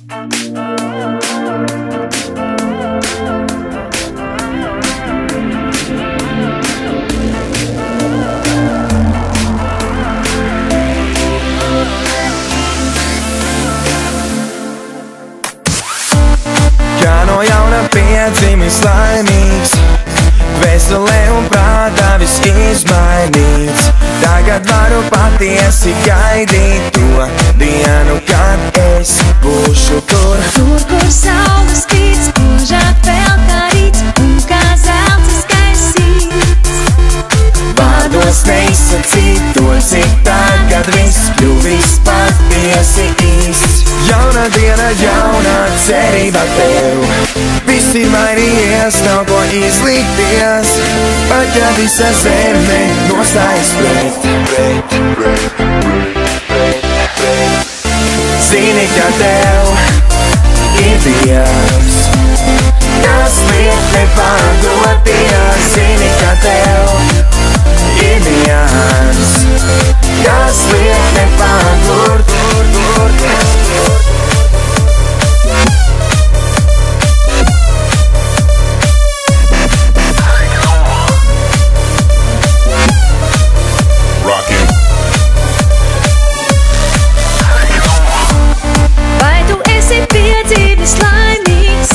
Kā no jauna piedzimis laimīgs, dvēselē un prātā viss izmainīts. Tagad varu patiesi gaidīt to dienu, kad es būšu tur. Tur, kur saule spīd, spožāk vēl kā rīts, un kā zelts izkaisīts. Vārdos neizsacīt to, cik tagad viss kļuvis patiesi īsts. Jauna diena, jauna cerība tev, viss ir mainījies, nav ko izlikties. Pat ja visa zeme nostājas pret. Zini, ka tev ir Dievs, kas liek nepadoties. Zini, ka tev ir viens, kas liek nepagurt. Vai tu esi piedzīvis laimīgs?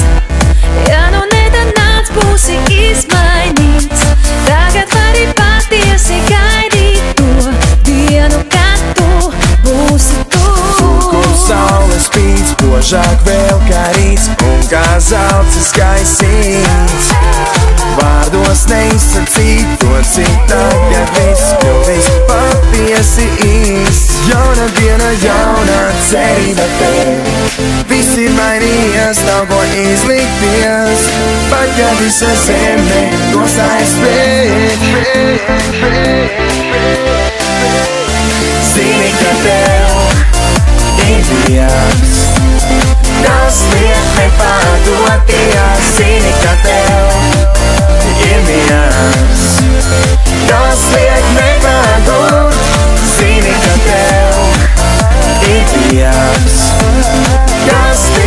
Ja nu ne, tad nāc būsi izmainīts. Tagad vari patiesi gaidīt to dienu, kad tu būsi tur. Kur saule spīd, spožāk vēl kā rīts, un kā zelts izkaisīts. Vārdos neizsacīt to, cik tagad viss kļuvis patiesi īsts. Jauna diena, jauna cerība tev, viss ir mainījies, nav ko izlikties. Pat ja visa zeme nostājas pret. Zini, ka tev ir Dievs, kas liek nepadoties. Zini, ka tev ir viens, kas liek nepagurt. Zini, ka tev ir Dievs, kas liek